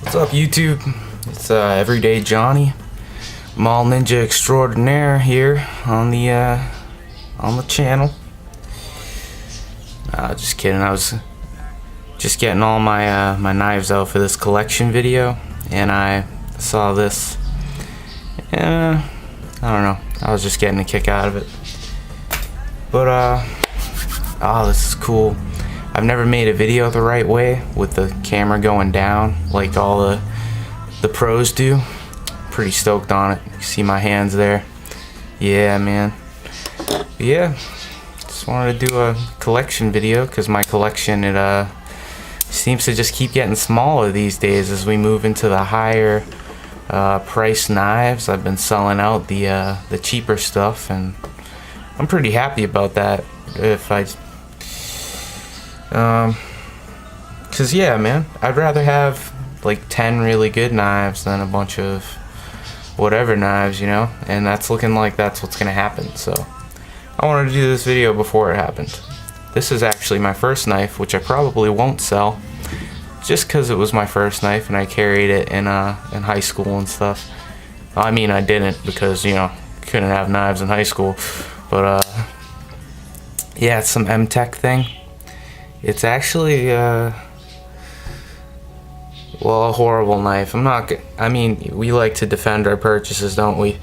What's up, YouTube? It's Everyday Johnny, Mall Ninja Extraordinaire here on the channel. Just kidding. I was just getting all my my knives out for this collection video, and I saw this. I don't know. I was just getting a kick out of it. But oh, this is cool. I've never made a video the right way with the camera going down like all the pros do. Pretty stoked on it. You see my hands there. Yeah, man. Yeah, just wanted to do a collection video because my collection, it seems to just keep getting smaller these days as we move into the higher price knives. I've been selling out the cheaper stuff, and I'm pretty happy about that. Cause yeah, man, I'd rather have like 10 really good knives than a bunch of whatever knives, you know, and that's looking like that's what's gonna happen. So I wanted to do this video before it happened. This is actually my first knife, which I probably won't sell, just cause it was my first knife and I carried it in high school and stuff. I mean, I didn't, because, you know, couldn't have knives in high school, but yeah, it's some M-Tech thing. It's actually, well, a horrible knife. I mean, we like to defend our purchases, don't we?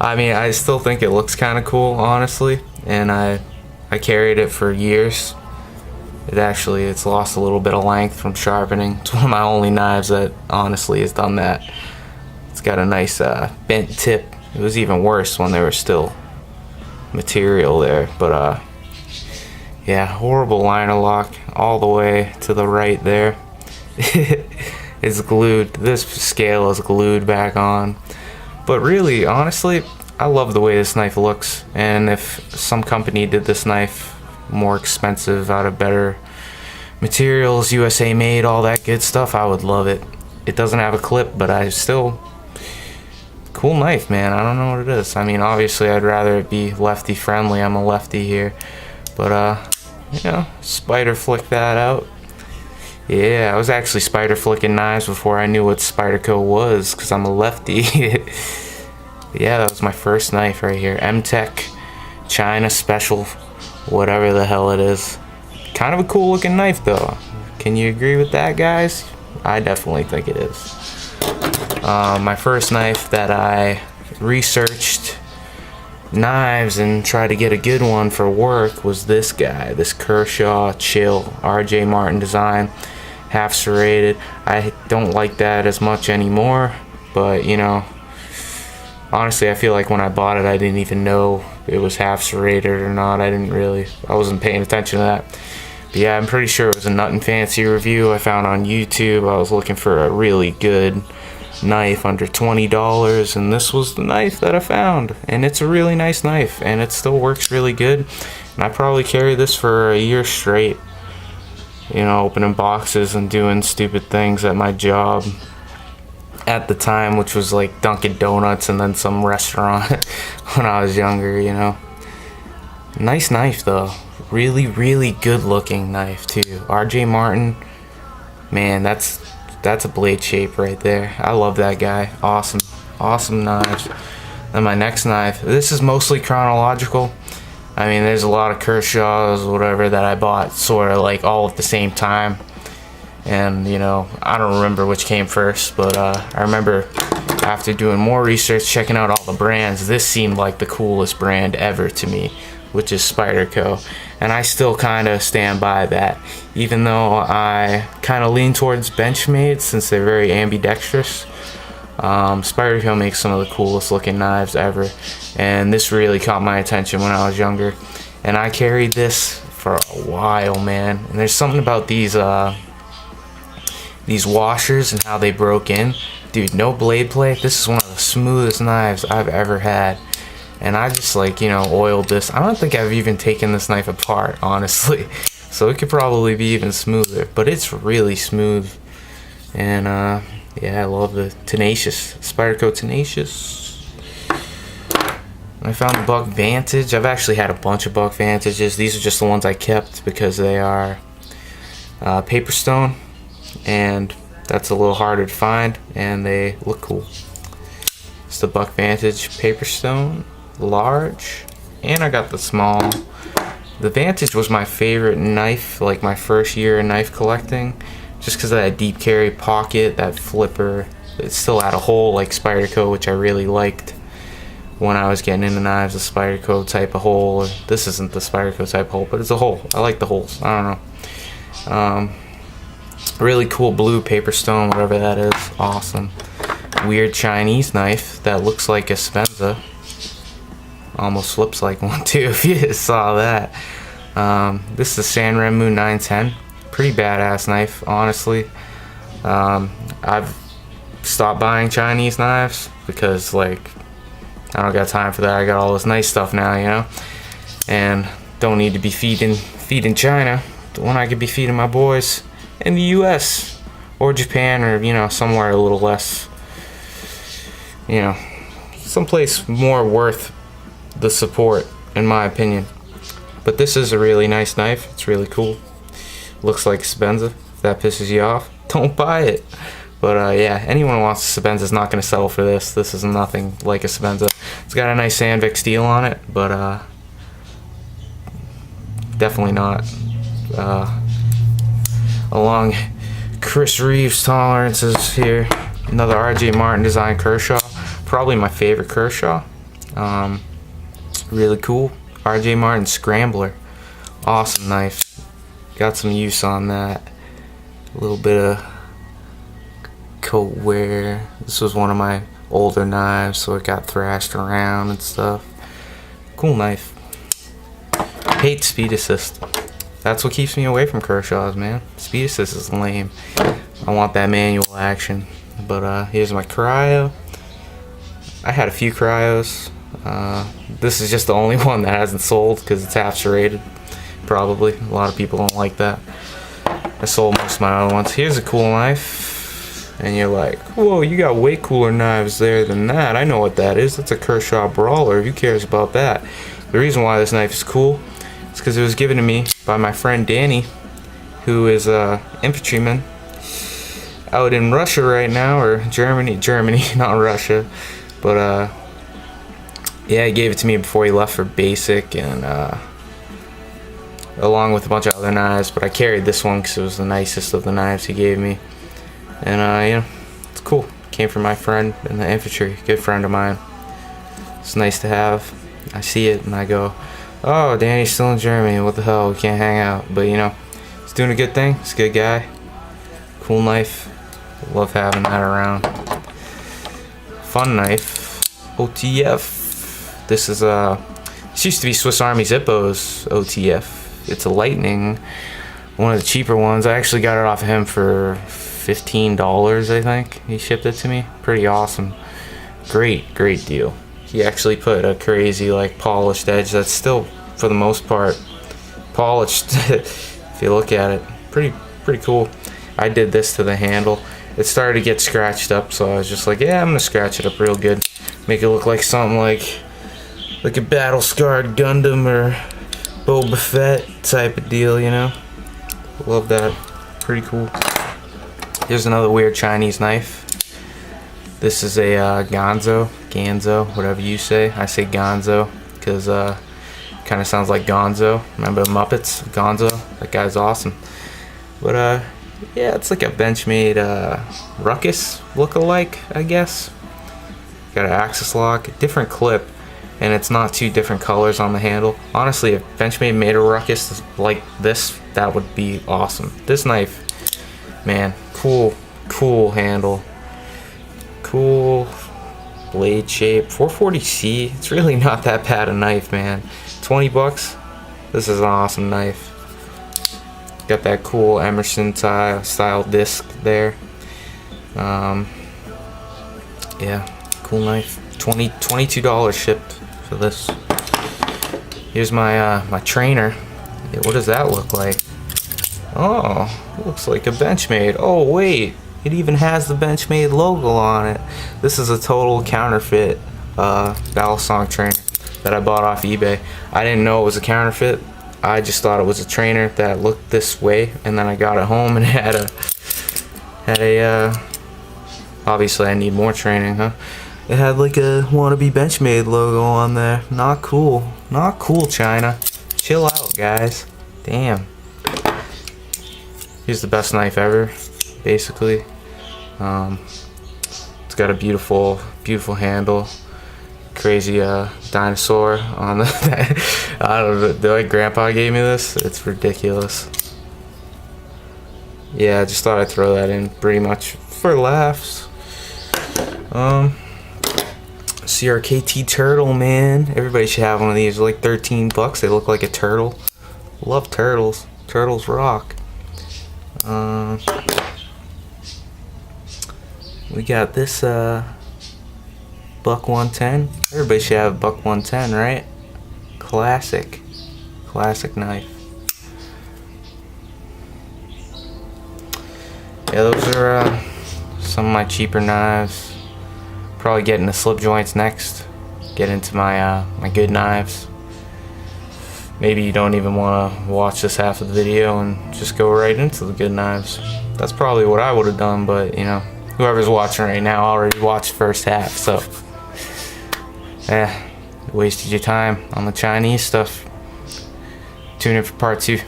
I mean, I still think it looks kind of cool, honestly, and I carried it for years. It's lost a little bit of length from sharpening. It's one of my only knives that honestly has done that. It's got a nice bent tip. It was even worse when there was still material there, but yeah, horrible liner lock all the way to the right there. It's glued. This scale is glued back on. But really, honestly, I love the way this knife looks. And if some company did this knife more expensive, out of better materials, USA made, all that good stuff, I would love it. It doesn't have a clip, but cool knife, man. I don't know what it is. I mean, obviously, I'd rather it be lefty friendly. I'm a lefty here. But, you know, spider flick that out. Yeah, I was actually spider flicking knives before I knew what Spyderco was, because I'm a lefty. Yeah, that was my first knife right here. M-Tech China Special, whatever the hell it is. Kind of a cool looking knife, though. Can you agree with that, guys? I definitely think it is. My first knife that I researched knives and tried to get a good one for work was this guy, this Kershaw Chill RJ Martin design, half serrated. I don't like that as much anymore, but you know, honestly, I feel like when I bought it, I didn't even know it was half serrated or not. I wasn't paying attention to that. But yeah, I'm pretty sure it was a Nut and Fancy review I found on YouTube. I was looking for a really good knife under $20, and this was the knife that I found, and it's a really nice knife, and it still works really good, and I probably carry this for a year straight, you know, opening boxes and doing stupid things at my job at the time, which was like Dunkin' Donuts and then some restaurant when I was younger, you know. Nice knife though, really good looking knife too. RJ Martin, man, that's a blade shape right there. I love that guy. Awesome knives. Then my next knife, this is mostly chronological. I mean, there's a lot of Kershaws, whatever, that I bought sort of like all at the same time. And, you know, I don't remember which came first, but I remember after doing more research, checking out all the brands, this seemed like the coolest brand ever to me, which is Spyderco. And I still kind of stand by that, even though I kind of lean towards Benchmade since they're very ambidextrous. Spyderco makes some of the coolest looking knives ever, and this really caught my attention when I was younger. And I carried this for a while, man. And there's something about these washers and how they broke in. Dude, no blade play. This is one of the smoothest knives I've ever had. And I just, like, you know, oiled this. I don't think I've even taken this knife apart, honestly. So it could probably be even smoother. But it's really smooth. And, yeah, I love the Tenacious. Spyderco Tenacious. I found the Buck Vantage. I've actually had a bunch of Buck Vantages. These are just the ones I kept because they are paper stone. And That's a little harder to find, and they look cool. It's the Buck Vantage Paper Stone, large, and I got the small. The Vantage was my favorite knife, like my first year in knife collecting, just because of that deep carry pocket, that flipper. It still had a hole like Spyderco, which I really liked when I was getting into knives, a Spyderco type of hole. This isn't the Spyderco type of hole, but it's a hole. I like the holes. I don't know. Really cool blue paper stone, whatever that is. Awesome. Weird Chinese knife that looks like a Spenza. Almost flips like one too, if you saw that. This is a Sanrenmu 910. Pretty badass knife, honestly. I've stopped buying Chinese knives because, like, I don't got time for that. I got all this nice stuff now, you know, and don't need to be feeding China when I could be feeding my boys in the U.S. or Japan, or, you know, somewhere a little less, you know, someplace more worth the support, in my opinion. But this is a really nice knife. It's really cool. Looks like a Spenza. If that pisses you off, don't buy it. But yeah, anyone who wants a Spenza is not going to settle for this. This is nothing like a Spenza. It's got a nice Sandvik steel on it, but definitely not along Chris Reeves' tolerances here. Another RJ Martin design Kershaw. Probably my favorite Kershaw. Really cool. RJ Martin Scrambler. Awesome knife. Got some use on that. A little bit of coat wear. This was one of my older knives, so it got thrashed around and stuff. Cool knife. Hate speed assist. That's what keeps me away from Kershaw's, man. Speed assist is lame. I want that manual action. But here's my cryo. I had a few cryos. This is just the only one that hasn't sold because it's half serrated. Probably. A lot of people don't like that. I sold most of my other ones. Here's a cool knife. And you're like, whoa, you got way cooler knives there than that. I know what that is. That's a Kershaw Brawler. Who cares about that? The reason why this knife is cool is because it was given to me by my friend Danny, who is a infantryman out in Russia right now, or Germany, not Russia. But yeah, he gave it to me before he left for basic, and along with a bunch of other knives. But I carried this one because it was the nicest of the knives he gave me. And you know, it's cool. Came from my friend in the infantry, good friend of mine. It's nice to have. I see it and I go, oh, Danny's still in Germany. What the hell? We can't hang out. But you know, he's doing a good thing. He's a good guy. Cool knife. Love having that around. Fun knife. OTF. This is this used to be Swiss Army Zippo's OTF. It's a Lightning, one of the cheaper ones. I actually got it off of him for $15, I think. He shipped it to me. Pretty awesome. Great deal. He actually put a crazy, like, polished edge that's still, for the most part, polished. If you look at it, pretty cool. I did this to the handle. It started to get scratched up, so I was just like, yeah, I'm gonna scratch it up real good, make it look like something like a battle-scarred Gundam or Boba Fett type of deal, you know. Love that. Pretty cool. Here's another weird Chinese knife. This is a Ganzo, whatever you say. I say Gonzo because kind of sounds like Gonzo. Remember the Muppets? Gonzo. That guy's awesome. But yeah, it's like a Benchmade Ruckus look-alike, I guess. Got an axis lock, different clip, and it's not two different colors on the handle. Honestly, if Benchmade made a Ruckus like this, that would be awesome. This knife, man, cool handle, cool blade shape. 440C. It's really not that bad a knife, man. 20 bucks. This is an awesome knife. Got that cool Emerson style disc there. Yeah, cool knife. $22 shipped for this. Here's my my trainer. What does that look like? Oh, it looks like a Benchmade. Oh wait, it even has the Benchmade logo on it. This is a total counterfeit Balisong trainer that I bought off eBay. I didn't know it was a counterfeit. I just thought it was a trainer that looked this way, and then I got it home and it had had a, obviously I need more training, huh? It had like a wannabe Benchmade logo on there. Not cool. Not cool, China. Chill out, guys. Damn. Here's the best knife ever, basically. It's got a beautiful, beautiful handle. Crazy dinosaur on the. I don't know. The grandpa gave me this. It's ridiculous. Yeah, I just thought I'd throw that in pretty much for laughs. CRKT turtle, man. Everybody should have one of these. They're like 13 bucks. They look like a turtle. Love turtles. Turtles rock. We got this buck 110. Everybody should have a buck 110, right? Classic knife. Yeah, those are some of my cheaper knives. Probably get into slip joints next. Get into my my good knives. Maybe you don't even want to watch this half of the video and just go right into the good knives. That's probably what I would have done, but you know, whoever's watching right now already watched first half, so yeah, wasted your time on the Chinese stuff. Tune in for part 2.